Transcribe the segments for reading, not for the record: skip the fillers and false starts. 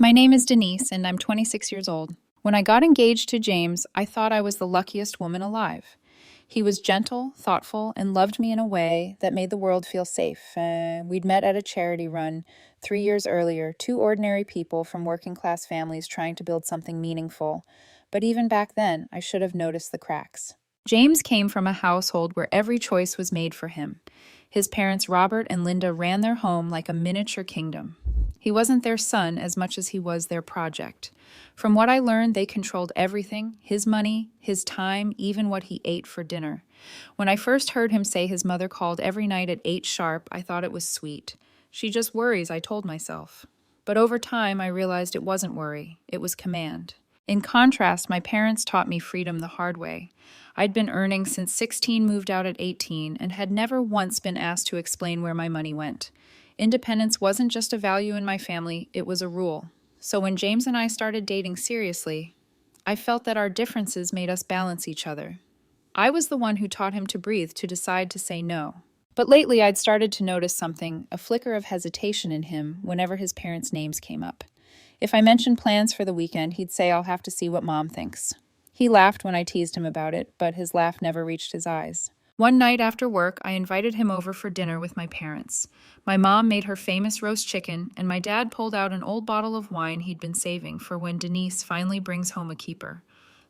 My name is Denise, and I'm 26 years old. When I got engaged to James, I thought I was the luckiest woman alive. He was gentle, thoughtful, and loved me in a way that made the world feel safe. We'd met at a charity run 3 years earlier, two ordinary people from working class families trying to build something meaningful. But even back then, I should have noticed the cracks. James came from a household where every choice was made for him. His parents, Robert and Linda, ran their home like a miniature kingdom. He wasn't their son as much as he was their project. From what I learned, they controlled everything: his money, his time, even what he ate for dinner. When I first heard him say his mother called every night at 8 sharp, I thought it was sweet. She just worries, I told myself. But over time, I realized it wasn't worry, it was command. In contrast, my parents taught me freedom the hard way. I'd been earning since 16, moved out at 18, and had never once been asked to explain where my money went. Independence wasn't just a value in my family, it was a rule. So when James and I started dating seriously, I felt that our differences made us balance each other. I was the one who taught him to breathe, to decide to say no. But lately I'd started to notice something, a flicker of hesitation in him whenever his parents' names came up. If I mentioned plans for the weekend, he'd say, "I'll have to see what Mom thinks." He laughed when I teased him about it, but his laugh never reached his eyes. One night after work, I invited him over for dinner with my parents. My mom made her famous roast chicken, and my dad pulled out an old bottle of wine he'd been saving for when Denise finally brings home a keeper.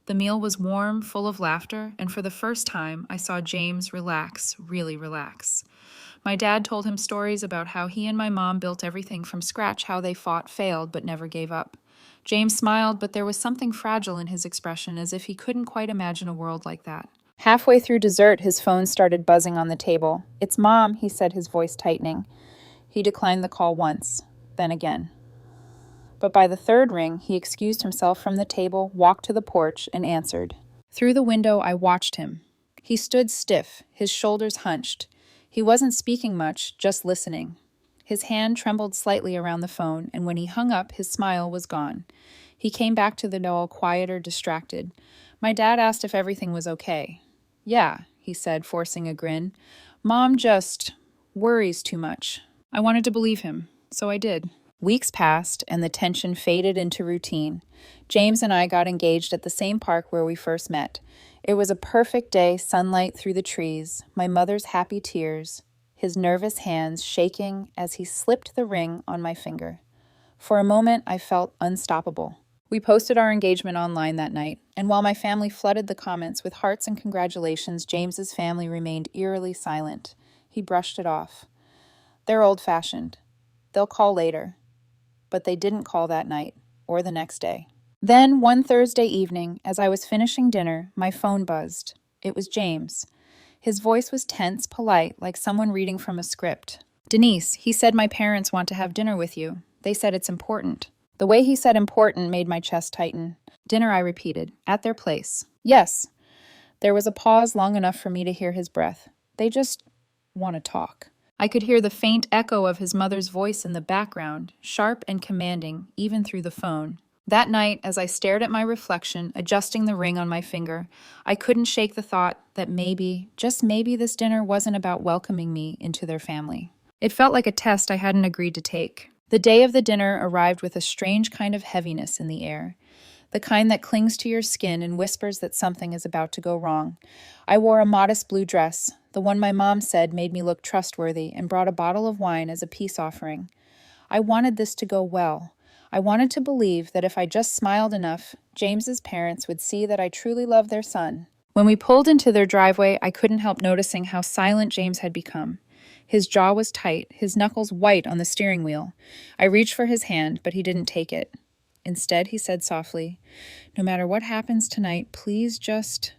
The meal was warm, full of laughter, and for the first time, I saw James relax, really relax. My dad told him stories about how he and my mom built everything from scratch, how they fought, failed, but never gave up. James smiled, but there was something fragile in his expression, as if he couldn't quite imagine a world like that. Halfway through dessert, his phone started buzzing on the table. "It's Mom," he said, his voice tightening. He declined the call once, then again. But by the third ring, he excused himself from the table, walked to the porch, and answered. Through the window, I watched him. He stood stiff, his shoulders hunched. He wasn't speaking much, just listening. His hand trembled slightly around the phone, and when he hung up, his smile was gone. He came back to the door, quieter, distracted. My dad asked if everything was okay. "Yeah," he said, forcing a grin. "Mom just worries too much." I wanted to believe him, so I did. Weeks passed, and the tension faded into routine. James and I got engaged at the same park where we first met. It was a perfect day, sunlight through the trees, my mother's happy tears, his nervous hands shaking as he slipped the ring on my finger. For a moment, I felt unstoppable. We posted our engagement online that night, and while my family flooded the comments with hearts and congratulations, James's family remained eerily silent. He brushed it off. "They're old-fashioned. They'll call later." But they didn't call that night, or the next day. Then, one Thursday evening, as I was finishing dinner, my phone buzzed. It was James. His voice was tense, polite, like someone reading from a script. "Denise, he said my parents want to have dinner with you. They said it's important." The way he said important made my chest tighten. "Dinner," I repeated. "At their place." "Yes." There was a pause long enough for me to hear his breath. "They just want to talk." I could hear the faint echo of his mother's voice in the background, sharp and commanding, even through the phone. That night, as I stared at my reflection, adjusting the ring on my finger, I couldn't shake the thought that maybe, just maybe, this dinner wasn't about welcoming me into their family. It felt like a test I hadn't agreed to take. The day of the dinner arrived with a strange kind of heaviness in the air, the kind that clings to your skin and whispers that something is about to go wrong. I wore a modest blue dress, the one my mom said made me look trustworthy, and brought a bottle of wine as a peace offering. I wanted this to go well. I wanted to believe that if I just smiled enough, James's parents would see that I truly loved their son. When we pulled into their driveway, I couldn't help noticing how silent James had become. His jaw was tight, his knuckles white on the steering wheel. I reached for his hand, but he didn't take it. Instead, he said softly, "No matter what happens tonight, please just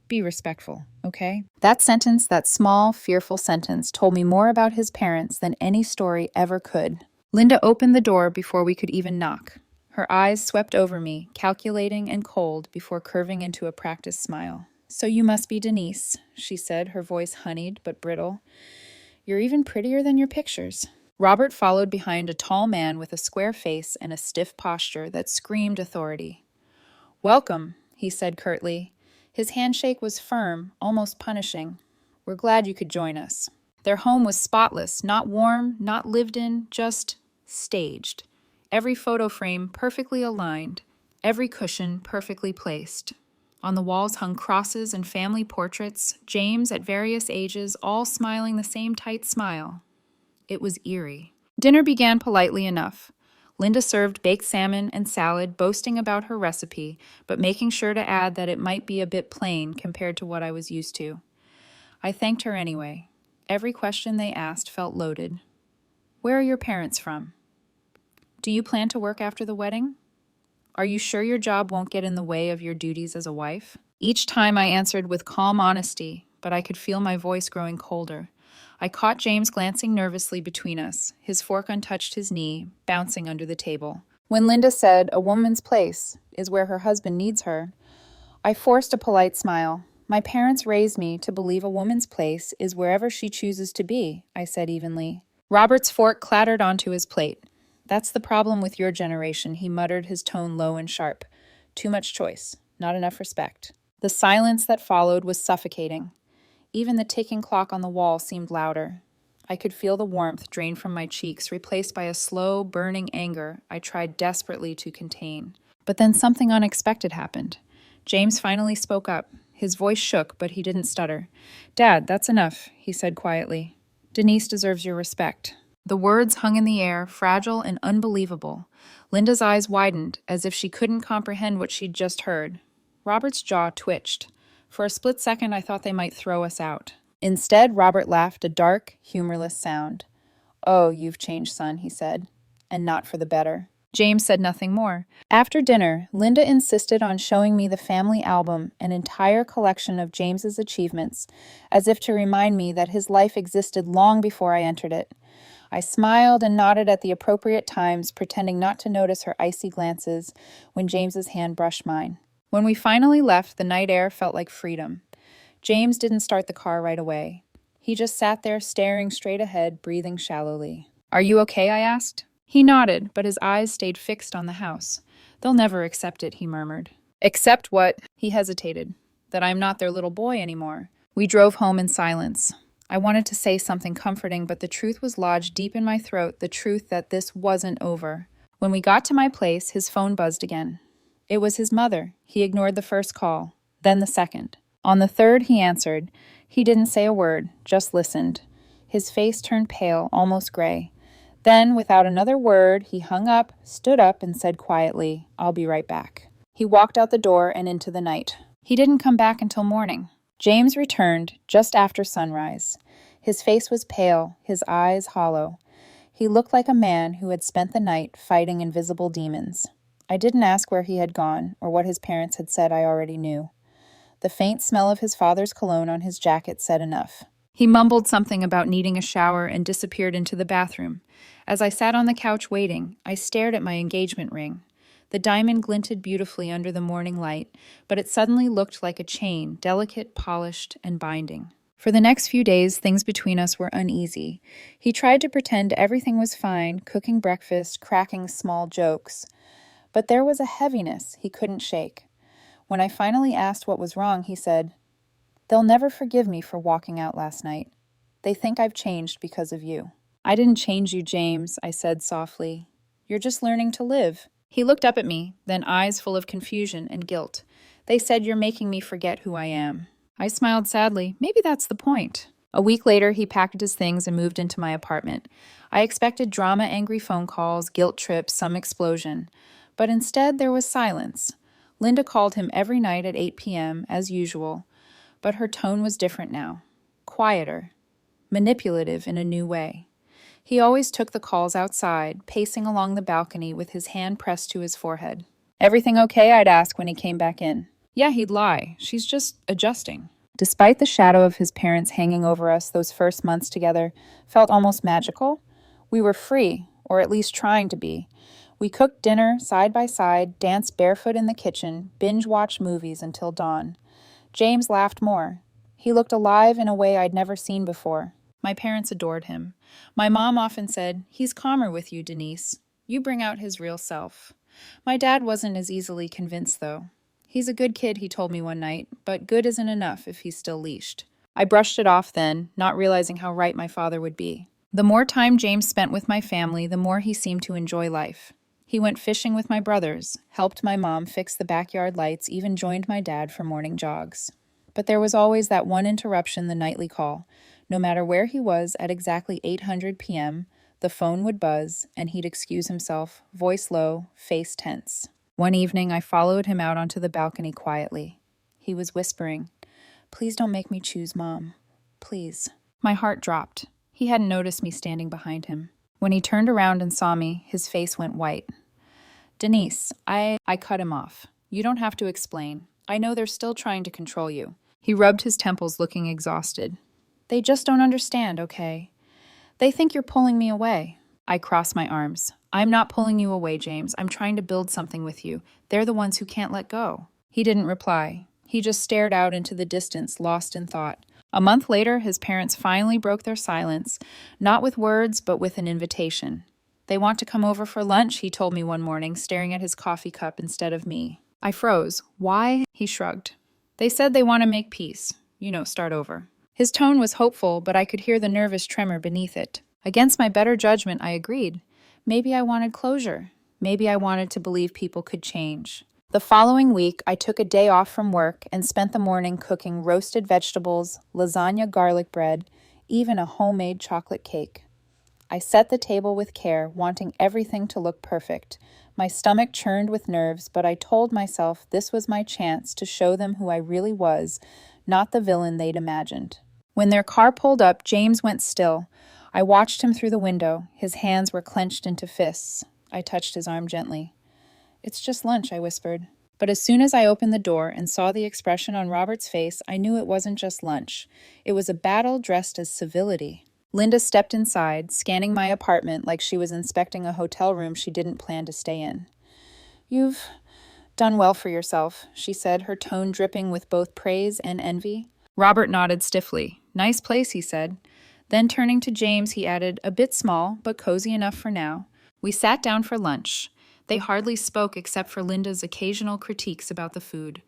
be respectful, okay?" That sentence, that small, fearful sentence, told me more about his parents than any story ever could. Linda opened the door before we could even knock. Her eyes swept over me, calculating and cold, before curving into a practiced smile. "So you must be Denise," she said, her voice honeyed but brittle. "You're even prettier than your pictures." Robert followed behind a tall man with a square face and a stiff posture that screamed authority. "Welcome," he said curtly. His handshake was firm, almost punishing. "We're glad you could join us." Their home was spotless, not warm, not lived in, just staged. Every photo frame perfectly aligned, every cushion perfectly placed. On the walls hung crosses and family portraits, James at various ages, all smiling the same tight smile. It was eerie. Dinner began politely enough. Linda served baked salmon and salad, boasting about her recipe, but making sure to add that it might be a bit plain compared to what I was used to. I thanked her anyway. Every question they asked felt loaded. Where are your parents from? Do you plan to work after the wedding? Are you sure your job won't get in the way of your duties as a wife? Each time I answered with calm honesty, but I could feel my voice growing colder. I caught James glancing nervously between us, his fork untouched his knee, bouncing under the table. When Linda said, "A woman's place is where her husband needs her," I forced a polite smile. My parents raised me to believe a woman's place is wherever she chooses to be, I said evenly. Robert's fork clattered onto his plate. That's the problem with your generation, he muttered, his tone low and sharp. Too much choice, not enough respect. The silence that followed was suffocating. Even the ticking clock on the wall seemed louder. I could feel the warmth drain from my cheeks, replaced by a slow, burning anger I tried desperately to contain. But then something unexpected happened. James finally spoke up. His voice shook, but he didn't stutter. "Dad, that's enough," he said quietly. "Denise deserves your respect." The words hung in the air, fragile and unbelievable. Linda's eyes widened, as if she couldn't comprehend what she'd just heard. Robert's jaw twitched. For a split second, I thought they might throw us out. Instead, Robert laughed, a dark, humorless sound. "Oh, you've changed, son," he said, "and not for the better." James said nothing more. After dinner, Linda insisted on showing me the family album, an entire collection of James's achievements, as if to remind me that his life existed long before I entered it. I smiled and nodded at the appropriate times, pretending not to notice her icy glances when James's hand brushed mine. When we finally left, the night air felt like freedom. James didn't start the car right away. He just sat there staring straight ahead, breathing shallowly. "Are you okay?" I asked. He nodded, but his eyes stayed fixed on the house. "They'll never accept it," he murmured. "Accept what?" He hesitated. "That I'm not their little boy anymore." We drove home in silence. I wanted to say something comforting, but the truth was lodged deep in my throat, the truth that this wasn't over. When we got to my place, his phone buzzed again. It was his mother. He ignored the first call, then the second. On the third, he answered. He didn't say a word, just listened. His face turned pale, almost gray. Then, without another word, he hung up, stood up, and said quietly, "I'll be right back." He walked out the door and into the night. He didn't come back until morning. James returned just after sunrise. His face was pale, his eyes hollow. He looked like a man who had spent the night fighting invisible demons. I didn't ask where he had gone or what his parents had said. I already knew. The faint smell of his father's cologne on his jacket said enough. He mumbled something about needing a shower and disappeared into the bathroom. As I sat on the couch waiting, I stared at my engagement ring. The diamond glinted beautifully under the morning light, but it suddenly looked like a chain, delicate, polished, and binding. For the next few days, things between us were uneasy. He tried to pretend everything was fine, cooking breakfast, cracking small jokes. But there was a heaviness he couldn't shake. When I finally asked what was wrong, he said, "They'll never forgive me for walking out last night. They think I've changed because of you." "I didn't change you, James," I said softly. "You're just learning to live." He looked up at me, then eyes full of confusion and guilt. "They said you're making me forget who I am." I smiled sadly. Maybe that's the point. A week later, he packed his things and moved into my apartment. I expected drama, angry phone calls, guilt trips, some explosion. But instead, there was silence. Linda called him every night at 8 p.m., as usual, but her tone was different now. Quieter. Manipulative in a new way. He always took the calls outside, pacing along the balcony with his hand pressed to his forehead. "Everything okay?" I'd ask when he came back in. "Yeah," he'd lie. "She's just adjusting." Despite the shadow of his parents hanging over us, those first months together felt almost magical. We were free, or at least trying to be. We cooked dinner side by side, danced barefoot in the kitchen, binge-watched movies until dawn. James laughed more. He looked alive in a way I'd never seen before. My parents adored him. My mom often said, "He's calmer with you, Denise. You bring out his real self." My dad wasn't as easily convinced, though. "He's a good kid," he told me one night, "but good isn't enough if he's still leashed." I brushed it off then, not realizing how right my father would be. The more time James spent with my family, the more he seemed to enjoy life. He went fishing with my brothers, helped my mom fix the backyard lights, even joined my dad for morning jogs. But there was always that one interruption, the nightly call. No matter where he was, at exactly 800 p.m., the phone would buzz, and he'd excuse himself, voice low, face tense. One evening, I followed him out onto the balcony quietly. He was whispering, "Please don't make me choose, Mom. Please." My heart dropped. He hadn't noticed me standing behind him. When he turned around and saw me, his face went white. "Denise, I cut him off. You don't have to explain. I know they're still trying to control you." He rubbed his temples, looking exhausted. "They just don't understand, okay? They think you're pulling me away." I crossed my arms. "I'm not pulling you away, James. I'm trying to build something with you. They're the ones who can't let go." He didn't reply. He just stared out into the distance, lost in thought. A month later, his parents finally broke their silence, not with words, but with an invitation. "They want to come over for lunch," he told me one morning, staring at his coffee cup instead of me. I froze. "Why?" He shrugged. "They said they want to make peace. Start over." His tone was hopeful, but I could hear the nervous tremor beneath it. Against my better judgment, I agreed. Maybe I wanted closure. Maybe I wanted to believe people could change. The following week, I took a day off from work and spent the morning cooking roasted vegetables, lasagna garlic bread, even a homemade chocolate cake. I set the table with care, wanting everything to look perfect. My stomach churned with nerves, but I told myself this was my chance to show them who I really was, not the villain they'd imagined. When their car pulled up, James went still. I watched him through the window. His hands were clenched into fists. I touched his arm gently. "It's just lunch," I whispered. But as soon as I opened the door and saw the expression on Robert's face, I knew it wasn't just lunch. It was a battle dressed as civility. Linda stepped inside, scanning my apartment like she was inspecting a hotel room she didn't plan to stay in. "You've done well for yourself," she said, her tone dripping with both praise and envy. Robert nodded stiffly. "Nice place," he said. Then turning to James, he added, "A bit small, but cozy enough for now." We sat down for lunch. They hardly spoke except for Linda's occasional critiques about the food.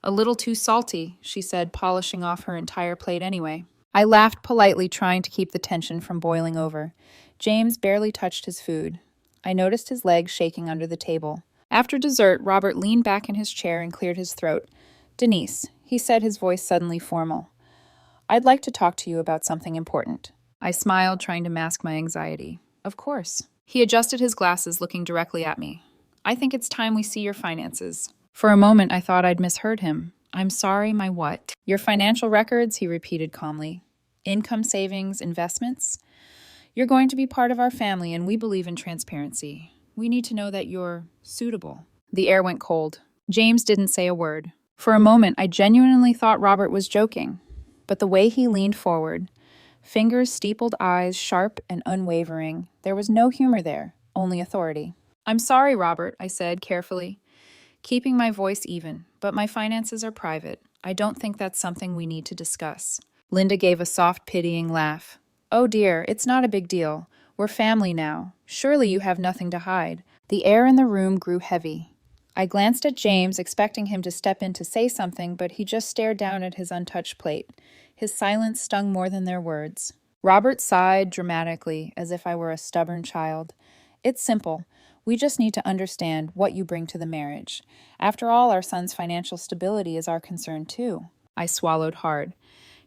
"A little too salty," she said, polishing off her entire plate anyway. I laughed politely, trying to keep the tension from boiling over. James barely touched his food. I noticed his legs shaking under the table. After dessert, Robert leaned back in his chair and cleared his throat. "Denise," he said, his voice suddenly formal, "I'd like to talk to you about something important." I smiled, trying to mask my anxiety. "Of course." He adjusted his glasses, looking directly at me. "I think it's time we see your finances." For a moment, I thought I'd misheard him. "I'm sorry, my what?" "Your financial records," he repeated calmly. "Income, savings, investments. You're going to be part of our family, and we believe in transparency. We need to know that you're suitable." The air went cold. James didn't say a word. For a moment, I genuinely thought Robert was joking. But the way he leaned forward, fingers, steepled eyes, sharp and unwavering, there was no humor there, only authority. "I'm sorry, Robert," I said carefully, keeping my voice even, "but my finances are private. I don't think that's something we need to discuss." Linda gave a soft, pitying laugh. "Oh dear, it's not a big deal. We're family now. Surely you have nothing to hide." The air in the room grew heavy. I glanced at James, expecting him to step in to say something, but he just stared down at his untouched plate. His silence stung more than their words. Robert sighed dramatically, as if I were a stubborn child. "It's simple. We just need to understand what you bring to the marriage. After all, our son's financial stability is our concern too." I swallowed hard.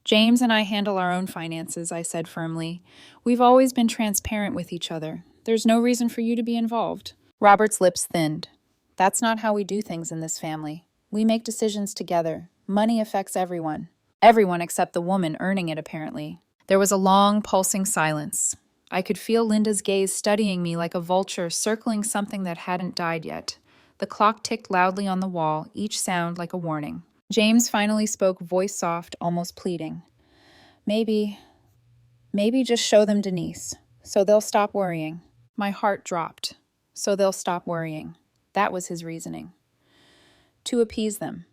"James and I handle our own finances," I said firmly. "We've always been transparent with each other. There's no reason for you to be involved." Robert's lips thinned. "That's not how we do things in this family. We make decisions together. Money affects everyone. Everyone except the woman earning it, apparently." There was a long, pulsing silence. I could feel Linda's gaze studying me like a vulture circling something that hadn't died yet. The clock ticked loudly on the wall, each sound like a warning. James finally spoke, voice soft, almost pleading. Maybe just show them Denise, so they'll stop worrying." My heart dropped. So they'll stop worrying. That was his reasoning. To appease them,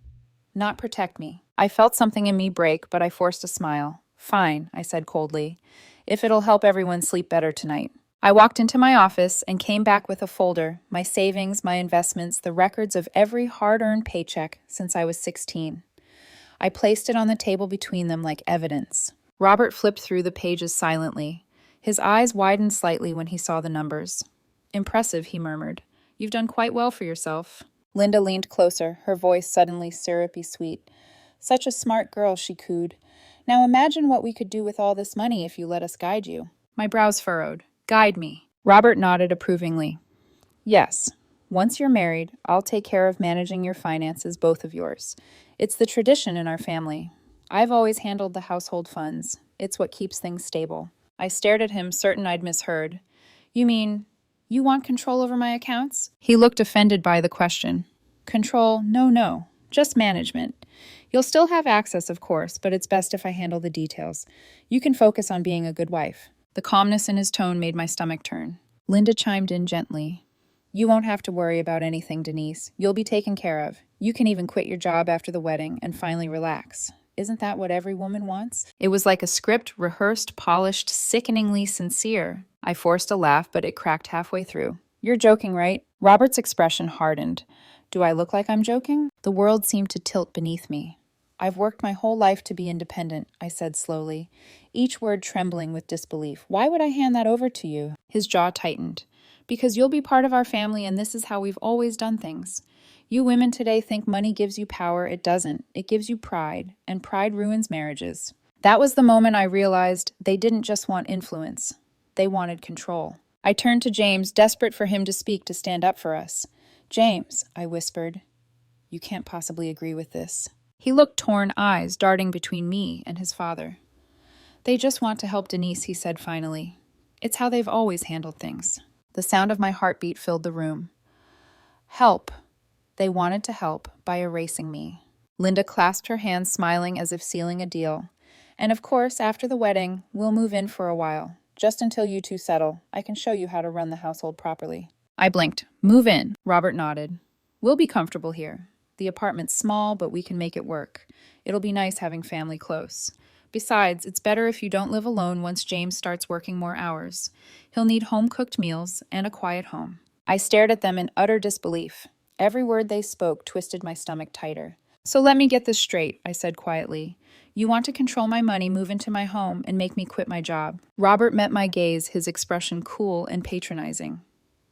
not protect me. I felt something in me break, but I forced a smile. "Fine," I said coldly, "if it'll help everyone sleep better tonight." I walked into my office and came back with a folder, my savings, my investments, the records of every hard-earned paycheck since I was 16. I placed it on the table between them like evidence. Robert flipped through the pages silently. His eyes widened slightly when he saw the numbers. "Impressive," he murmured. You've done quite well for yourself." Linda leaned closer, her voice suddenly syrupy sweet. "Such a smart girl," she cooed. "Now imagine what we could do with all this money if you let us guide you." My brows furrowed. "Guide me." Robert nodded approvingly. "Yes. Once you're married, I'll take care of managing your finances, both of yours. It's the tradition in our family. I've always handled the household funds. It's what keeps things stable." I stared at him, certain I'd misheard. "You mean, you want control over my accounts?" He looked offended by the question. "Control? No. Just management. You'll still have access, of course, but it's best if I handle the details. You can focus on being a good wife." The calmness in his tone made my stomach turn. Linda chimed in gently. "You won't have to worry about anything, Denise. You'll be taken care of. You can even quit your job after the wedding and finally relax. Isn't that what every woman wants?" It was like a script, rehearsed, polished, sickeningly sincere. I forced a laugh, but it cracked halfway through. "You're joking, right?" Robert's expression hardened. "Do I look like I'm joking?" The world seemed to tilt beneath me. "I've worked my whole life to be independent," I said slowly, each word trembling with disbelief. "Why would I hand that over to you?" His jaw tightened. "Because you'll be part of our family and this is how we've always done things. You women today think money gives you power. It doesn't. It gives you pride, and pride ruins marriages." That was the moment I realized they didn't just want influence. They wanted control. I turned to James, desperate for him to speak, to stand up for us. "James," I whispered, "you can't possibly agree with this." He looked torn, eyes darting between me and his father. "They just want to help Denise," he said finally. "It's how they've always handled things." The sound of my heartbeat filled the room. Help. They wanted to help by erasing me. Linda clasped her hands, smiling as if sealing a deal. "And of course, after the wedding, we'll move in for a while. Just until you two settle. I can show you how to run the household properly." I blinked. "Move in." Robert nodded. "We'll be comfortable here. The apartment's small, but we can make it work. It'll be nice having family close. Besides, it's better if you don't live alone once James starts working more hours. He'll need home-cooked meals and a quiet home." I stared at them in utter disbelief. Every word they spoke twisted my stomach tighter. "So let me get this straight," I said quietly. "You want to control my money, move into my home, and make me quit my job." Robert met my gaze, his expression cool and patronizing.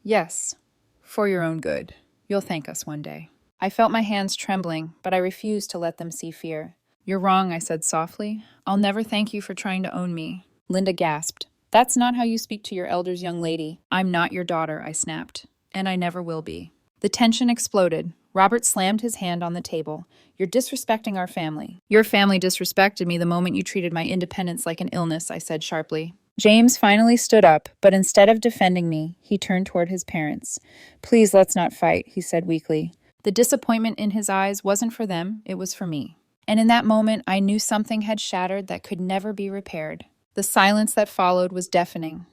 "Yes, for your own good. You'll thank us one day." I felt my hands trembling, but I refused to let them see fear. "You're wrong," I said softly. "I'll never thank you for trying to own me." Linda gasped. "That's not how you speak to your elders, young lady." "I'm not your daughter," I snapped. "And I never will be." The tension exploded. Robert slammed his hand on the table. "You're disrespecting our family." "Your family disrespected me the moment you treated my independence like an illness," I said sharply. James finally stood up, but instead of defending me, he turned toward his parents. "Please, let's not fight," he said weakly. The disappointment in his eyes wasn't for them, it was for me. And in that moment, I knew something had shattered that could never be repaired. The silence that followed was deafening.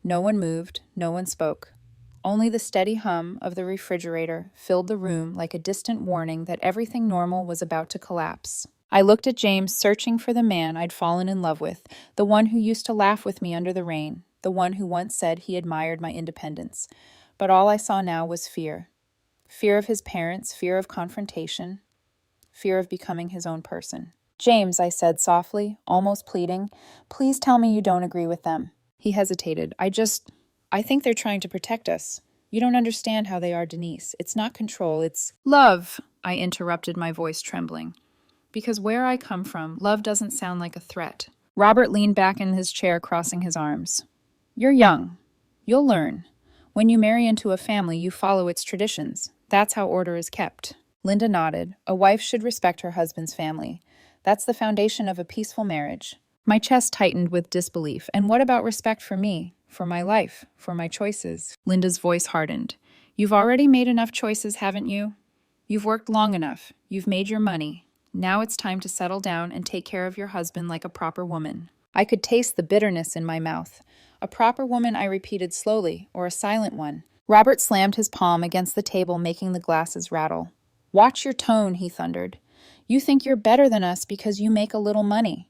No one moved, no one spoke. Only the steady hum of the refrigerator filled the room like a distant warning that everything normal was about to collapse. I looked at James, searching for the man I'd fallen in love with, the one who used to laugh with me under the rain, the one who once said he admired my independence. But all I saw now was fear. Fear of his parents, fear of confrontation, fear of becoming his own person. "James," I said softly, almost pleading, "please tell me you don't agree with them." He hesitated. I think they're trying to protect us. You don't understand how they are, Denise. It's not control, it's love," I interrupted, my voice trembling. Because where I come from, love doesn't sound like a threat. Robert leaned back in his chair, crossing his arms. "You're young. You'll learn. When you marry into a family, you follow its traditions. That's how order is kept." Linda nodded. "A wife should respect her husband's family. That's the foundation of a peaceful marriage." My chest tightened with disbelief. "And what about respect for me, for my life, for my choices?" Linda's voice hardened. "You've already made enough choices, haven't you? You've worked long enough. You've made your money. Now it's time to settle down and take care of your husband like a proper woman." I could taste the bitterness in my mouth. "A proper woman," I repeated slowly, "or a silent one?" Robert slammed his palm against the table, making the glasses rattle. "Watch your tone," he thundered. "You think you're better than us because you make a little money.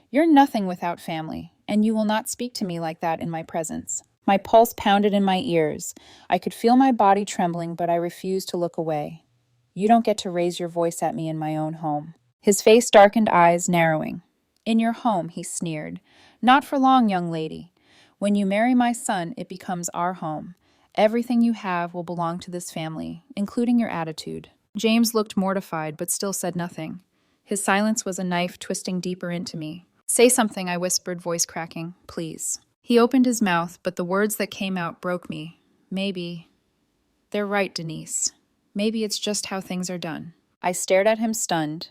You're nothing without family, and you will not speak to me like that in my presence." My pulse pounded in my ears. I could feel my body trembling, but I refused to look away. "You don't get to raise your voice at me in my own home." His face darkened, eyes narrowing. "In your home," he sneered. "Not for long, young lady. When you marry my son, it becomes our home. Everything you have will belong to this family, including your attitude. James looked mortified, but still said nothing. His silence was a knife twisting deeper into me. Say something, I whispered, voice cracking. Please. He opened his mouth, but the words that came out broke me. Maybe. They're right, Denise. Maybe it's just how things are done. I stared at him, stunned.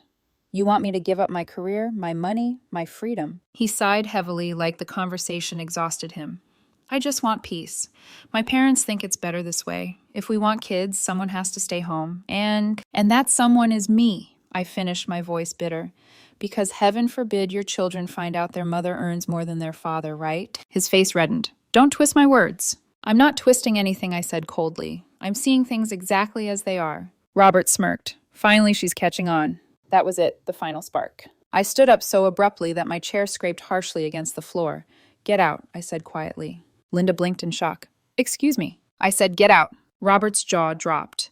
You want me to give up my career, my money, my freedom? He sighed heavily, like the conversation exhausted him. I just want peace. My parents think it's better this way. If we want kids, someone has to stay home. And that someone is me, I finished, my voice bitter. Because heaven forbid your children find out their mother earns more than their father, right? His face reddened. Don't twist my words. I'm not twisting anything, I said coldly. I'm seeing things exactly as they are. Robert smirked. Finally, she's catching on. That was it, the final spark. I stood up so abruptly that my chair scraped harshly against the floor. Get out, I said quietly. Linda blinked in shock. Excuse me. I said, get out. Robert's jaw dropped.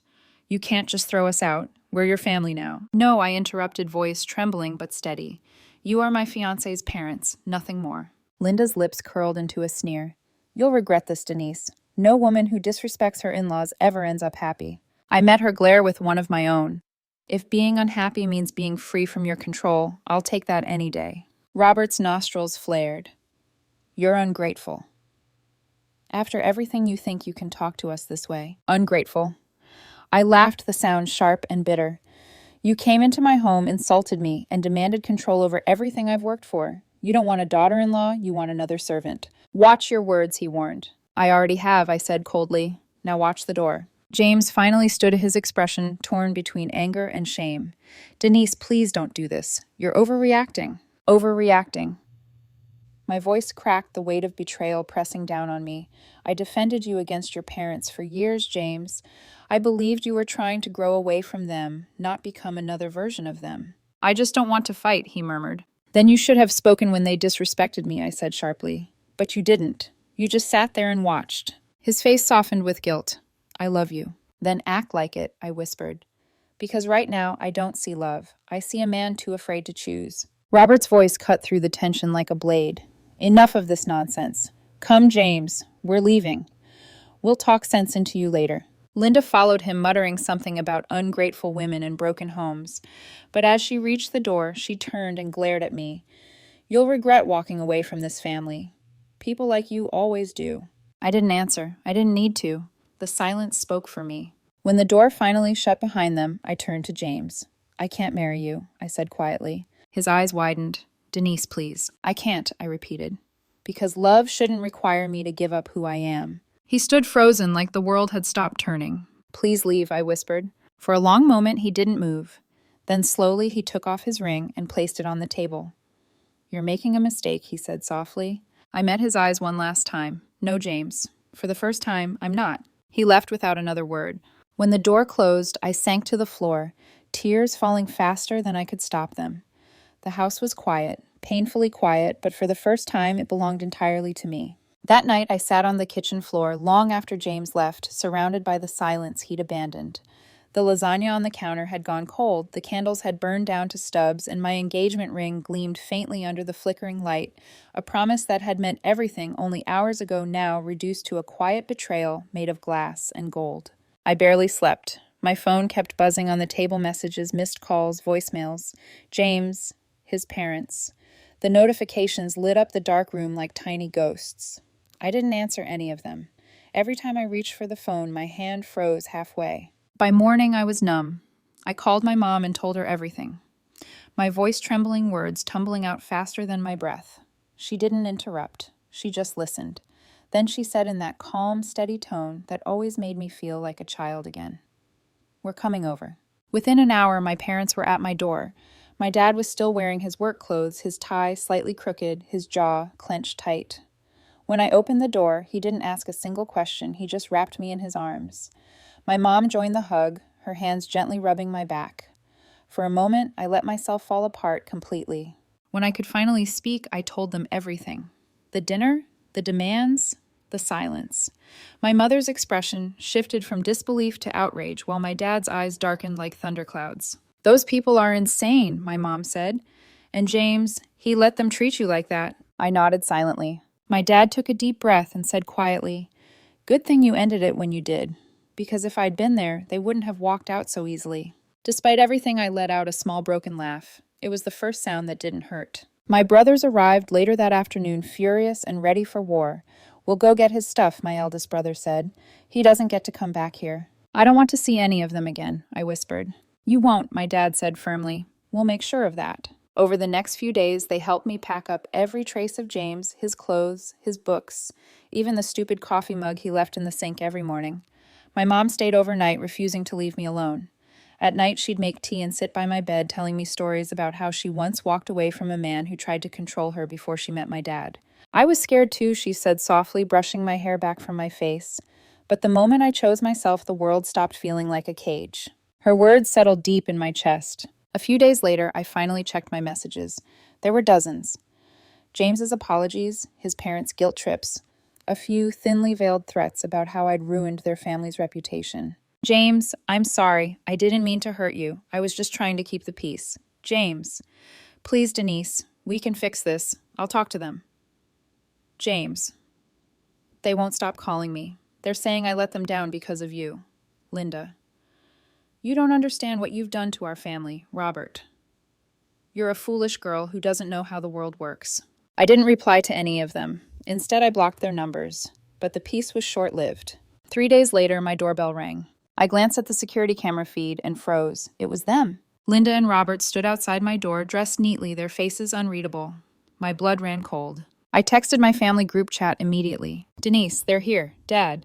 You can't just throw us out. We're your family now. No, I interrupted, voice trembling but steady. You are my fiancé's parents, nothing more. Linda's lips curled into a sneer. You'll regret this, Denise. No woman who disrespects her in-laws ever ends up happy. I met her glare with one of my own. If being unhappy means being free from your control, I'll take that any day. Robert's nostrils flared. You're ungrateful. After everything, you think you can talk to us this way. Ungrateful. I laughed, the sound sharp and bitter. You came into my home, insulted me, and demanded control over everything I've worked for. You don't want a daughter-in-law, you want another servant. Watch your words, he warned. I already have, I said coldly. Now watch the door. James finally stood, his expression torn between anger and shame. Denise, please don't do this. You're overreacting. Overreacting. My voice cracked, the weight of betrayal pressing down on me. I defended you against your parents for years, James. I believed you were trying to grow away from them, not become another version of them. I just don't want to fight, he murmured. Then you should have spoken when they disrespected me, I said sharply. But you didn't. You just sat there and watched. His face softened with guilt. I love you. Then act like it, I whispered. Because right now, I don't see love. I see a man too afraid to choose. Robert's voice cut through the tension like a blade. Enough of this nonsense. Come, James. We're leaving. We'll talk sense into you later. Linda followed him, muttering something about ungrateful women and broken homes. But as she reached the door, she turned and glared at me. You'll regret walking away from this family. People like you always do. I didn't answer. I didn't need to. The silence spoke for me. When the door finally shut behind them, I turned to James. I can't marry you, I said quietly. His eyes widened. Denise, please. I can't, I repeated. Because love shouldn't require me to give up who I am. He stood frozen, like the world had stopped turning. Please leave, I whispered. For a long moment, he didn't move. Then slowly, he took off his ring and placed it on the table. You're making a mistake, he said softly. I met his eyes one last time. No, James. For the first time, I'm not. He left without another word. When the door closed, I sank to the floor, tears falling faster than I could stop them. The house was quiet, painfully quiet, but for the first time, it belonged entirely to me. That night, I sat on the kitchen floor long after James left, surrounded by the silence he'd abandoned. The lasagna on the counter had gone cold, the candles had burned down to stubs, and my engagement ring gleamed faintly under the flickering light, a promise that had meant everything only hours ago now reduced to a quiet betrayal made of glass and gold. I barely slept. My phone kept buzzing on the table, messages, missed calls, voicemails. James, his parents. The notifications lit up the dark room like tiny ghosts. I didn't answer any of them. Every time I reached for the phone, my hand froze halfway. By morning, I was numb. I called my mom and told her everything. My voice trembling, words tumbling out faster than my breath. She didn't interrupt. She just listened. Then she said in that calm, steady tone that always made me feel like a child again. We're coming over. Within an hour, my parents were at my door. My dad was still wearing his work clothes, his tie slightly crooked, his jaw clenched tight. When I opened the door, he didn't ask a single question. He just wrapped me in his arms. My mom joined the hug, her hands gently rubbing my back. For a moment, I let myself fall apart completely. When I could finally speak, I told them everything. The dinner, the demands, the silence. My mother's expression shifted from disbelief to outrage, while my dad's eyes darkened like thunderclouds. Those people are insane, my mom said. And James, he let them treat you like that. I nodded silently. My dad took a deep breath and said quietly, Good thing you ended it when you did, because if I'd been there, they wouldn't have walked out so easily. Despite everything, I let out a small broken laugh. It was the first sound that didn't hurt. My brothers arrived later that afternoon, furious and ready for war. We'll go get his stuff, my eldest brother said. He doesn't get to come back here. I don't want to see any of them again, I whispered. You won't, my dad said firmly. We'll make sure of that. Over the next few days, they helped me pack up every trace of James, his clothes, his books, even the stupid coffee mug he left in the sink every morning. My mom stayed overnight, refusing to leave me alone. At night, she'd make tea and sit by my bed telling me stories about how she once walked away from a man who tried to control her before she met my dad. I was scared too, she said softly, brushing my hair back from my face. But the moment I chose myself, the world stopped feeling like a cage. Her words settled deep in my chest. A few days later, I finally checked my messages. There were dozens. James's apologies, his parents' guilt trips, a few thinly veiled threats about how I'd ruined their family's reputation. James, I'm sorry. I didn't mean to hurt you. I was just trying to keep the peace. James. Please, Denise. We can fix this. I'll talk to them. James. They won't stop calling me. They're saying I let them down because of you. Linda. You don't understand what you've done to our family, Robert. You're a foolish girl who doesn't know how the world works. I didn't reply to any of them. Instead, I blocked their numbers. But the peace was short-lived. 3 days later, my doorbell rang. I glanced at the security camera feed and froze. It was them. Linda and Robert stood outside my door, dressed neatly, their faces unreadable. My blood ran cold. I texted my family group chat immediately. Denise, they're here. Dad,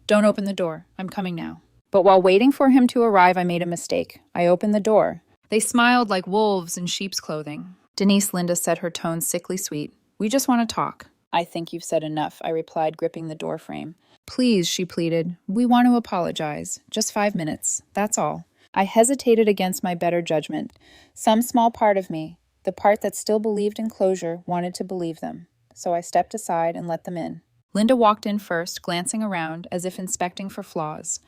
don't open the door. I'm coming now. But while waiting for him to arrive, I made a mistake. I opened the door. They smiled like wolves in sheep's clothing. Denise, Linda said, her tone sickly sweet. We just want to talk. I think you've said enough, I replied, gripping the door frame. Please, she pleaded. We want to apologize. Just 5 minutes. That's all. I hesitated against my better judgment. Some small part of me, the part that still believed in closure, wanted to believe them. So I stepped aside and let them in. Linda walked in first, glancing around as if inspecting for flaws.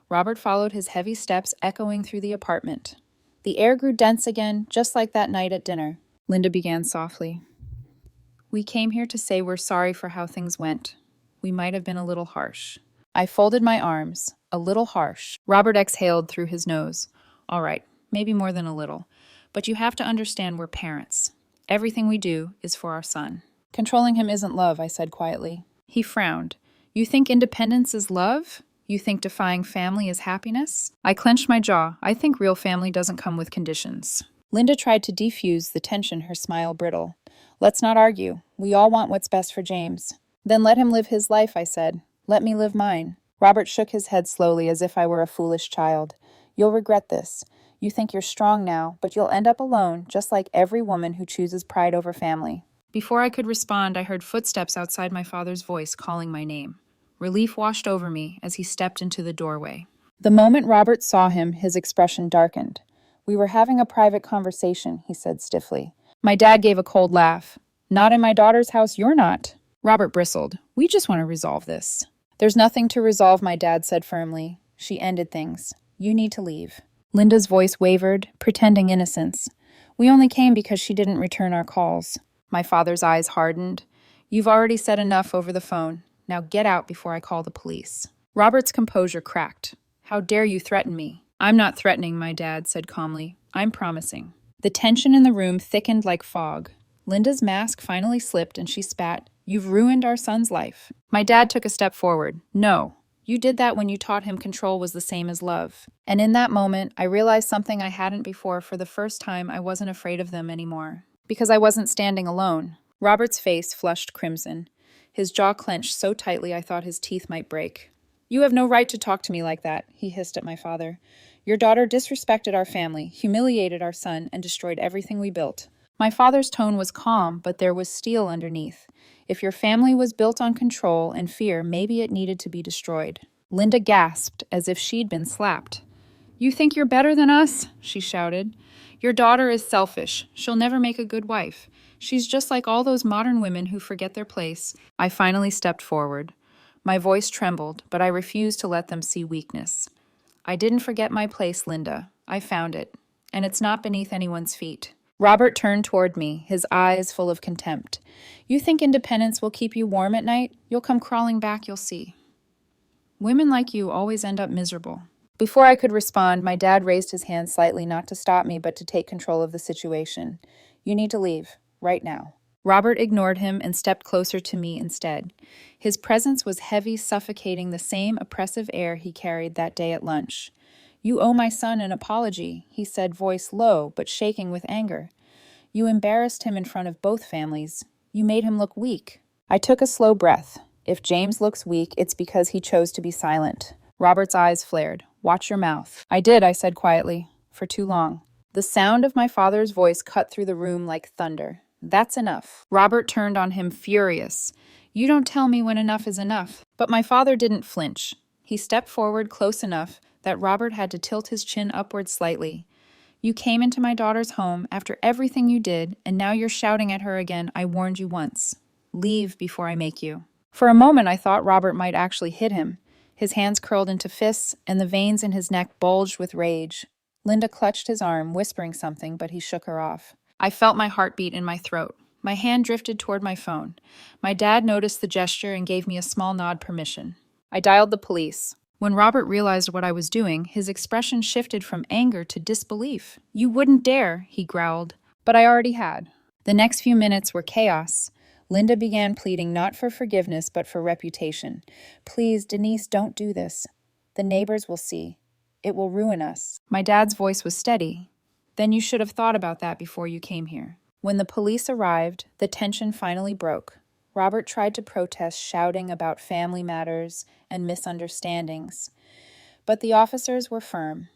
Robert followed his heavy steps echoing through the apartment. The air grew dense again, just like that night at dinner. Linda began softly. We came here to say we're sorry for how things went. We might have been a little harsh. I folded my arms. A little harsh. Robert exhaled through his nose. All right, maybe more than a little. But you have to understand we're parents. Everything we do is for our son. Controlling him isn't love, I said quietly. He frowned. You think independence is love? You think defying family is happiness? I clenched my jaw. I think real family doesn't come with conditions. Linda tried to defuse the tension, her smile brittle. Let's not argue. We all want what's best for James. Then let him live his life, I said. Let me live mine. Robert shook his head slowly as if I were a foolish child. You'll regret this. You think you're strong now, but you'll end up alone, just like every woman who chooses pride over family. Before I could respond, I heard footsteps outside my father's voice calling my name. Relief washed over me as he stepped into the doorway. The moment Robert saw him, his expression darkened. We were having a private conversation, he said stiffly. My dad gave a cold laugh. Not in my daughter's house, you're not. Robert bristled. We just want to resolve this. There's nothing to resolve, my dad said firmly. She ended things. You need to leave. Linda's voice wavered, pretending innocence. We only came because she didn't return our calls. My father's eyes hardened. You've already said enough over the phone. Now get out before I call the police. Robert's composure cracked. How dare you threaten me? I'm not threatening, my dad said calmly. I'm promising. The tension in the room thickened like fog. Linda's mask finally slipped and she spat. You've ruined our son's life. My dad took a step forward. No. You did that when you taught him control was the same as love. And in that moment, I realized something I hadn't before. For the first time, I wasn't afraid of them anymore. Because I wasn't standing alone. Robert's face flushed crimson. His jaw clenched so tightly I thought his teeth might break. You have no right to talk to me like that, he hissed at my father. Your daughter disrespected our family, humiliated our son, and destroyed everything we built. My father's tone was calm, but there was steel underneath. If your family was built on control and fear, maybe it needed to be destroyed. Linda gasped as if she'd been slapped. You think you're better than us? She shouted. Your daughter is selfish. She'll never make a good wife. She's just like all those modern women who forget their place. I finally stepped forward. My voice trembled, but I refused to let them see weakness. I didn't forget my place, Linda. I found it. And it's not beneath anyone's feet. Robert turned toward me, his eyes full of contempt. You think independence will keep you warm at night? You'll come crawling back, you'll see. Women like you always end up miserable. Before I could respond, my dad raised his hand slightly, not to stop me, but to take control of the situation. You need to leave, right now. Robert ignored him and stepped closer to me instead. His presence was heavy, suffocating the same oppressive air he carried that day at lunch. You owe my son an apology, he said, voice low, but shaking with anger. You embarrassed him in front of both families. You made him look weak. I took a slow breath. If James looks weak, it's because he chose to be silent. Robert's eyes flared. Watch your mouth. I did, I said quietly. For too long. The sound of my father's voice cut through the room like thunder. That's enough. Robert turned on him furious. You don't tell me when enough is enough. But my father didn't flinch. He stepped forward close enough that Robert had to tilt his chin upward slightly. You came into my daughter's home after everything you did, and now you're shouting at her again. I warned you once. Leave before I make you. For a moment, I thought Robert might actually hit him. His hands curled into fists, and the veins in his neck bulged with rage. Linda clutched his arm, whispering something, but he shook her off. I felt my heartbeat in my throat. My hand drifted toward my phone. My dad noticed the gesture and gave me a small nod permission. I dialed the police. When Robert realized what I was doing, his expression shifted from anger to disbelief. You wouldn't dare, he growled. But I already had. The next few minutes were chaos. Linda began pleading not for forgiveness, but for reputation. Please, Denise, don't do this. The neighbors will see. It will ruin us. My dad's voice was steady. Then you should have thought about that before you came here. When the police arrived, the tension finally broke. Robert tried to protest, shouting about family matters and misunderstandings. But the officers were firm.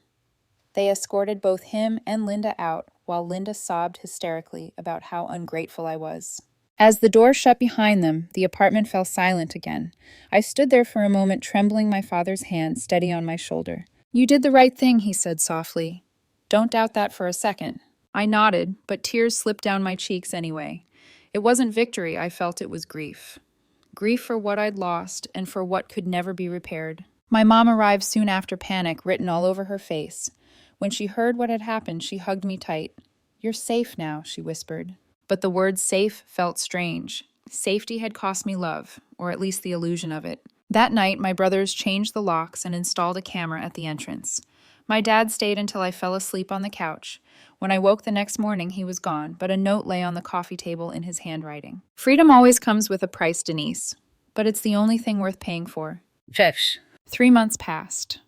They escorted both him and Linda out, while Linda sobbed hysterically about how ungrateful I was. As the door shut behind them, the apartment fell silent again. I stood there for a moment, trembling, my father's hand steady on my shoulder. You did the right thing, he said softly. Don't doubt that for a second. I nodded, but tears slipped down my cheeks anyway. It wasn't victory, I felt it was grief. Grief for what I'd lost and for what could never be repaired. My mom arrived soon after, panic written all over her face. When she heard what had happened, she hugged me tight. You're safe now, she whispered. But the word safe felt strange. Safety had cost me love, or at least the illusion of it. That night, my brothers changed the locks and installed a camera at the entrance. My dad stayed until I fell asleep on the couch. When I woke the next morning, he was gone, but a note lay on the coffee table in his handwriting. Freedom always comes with a price, Denise, but it's the only thing worth paying for. Chefs. 3 months passed.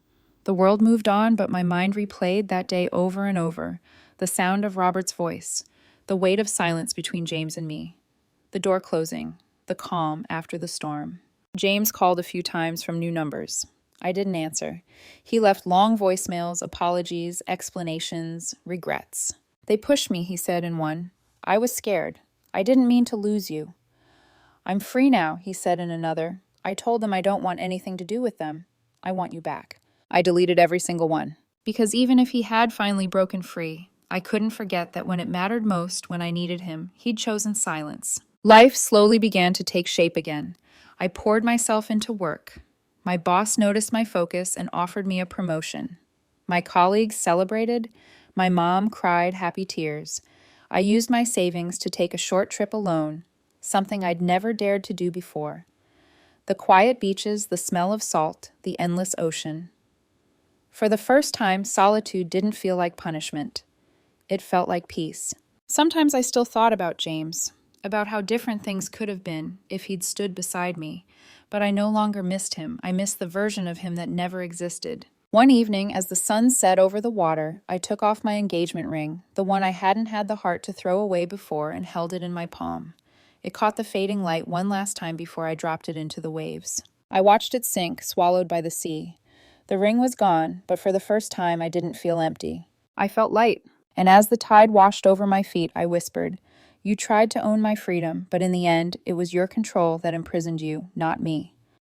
The world moved on, but my mind replayed that day over and over. The sound of Robert's voice, the weight of silence between James and me, the door closing, the calm after the storm. James called a few times from new numbers. I didn't answer. He left long voicemails, apologies, explanations, regrets. They pushed me, he said in one. I was scared. I didn't mean to lose you. I'm free now, he said in another. I told them I don't want anything to do with them. I want you back. I deleted every single one. Because even if he had finally broken free, I couldn't forget that when it mattered most, when I needed him, he'd chosen silence. Life slowly began to take shape again. I poured myself into work. My boss noticed my focus and offered me a promotion. My colleagues celebrated. My mom cried happy tears. I used my savings to take a short trip alone, something I'd never dared to do before. The quiet beaches, the smell of salt, the endless ocean. For the first time, solitude didn't feel like punishment. It felt like peace. Sometimes I still thought about James, about how different things could have been if he'd stood beside me. But I no longer missed him. I missed the version of him that never existed. One evening, as the sun set over the water, I took off my engagement ring, the one I hadn't had the heart to throw away before, and held it in my palm. It caught the fading light one last time before I dropped it into the waves. I watched it sink, swallowed by the sea. The ring was gone, but for the first time I didn't feel empty. I felt light, and as the tide washed over my feet, I whispered, You tried to own my freedom, but in the end, it was your control that imprisoned you, not me.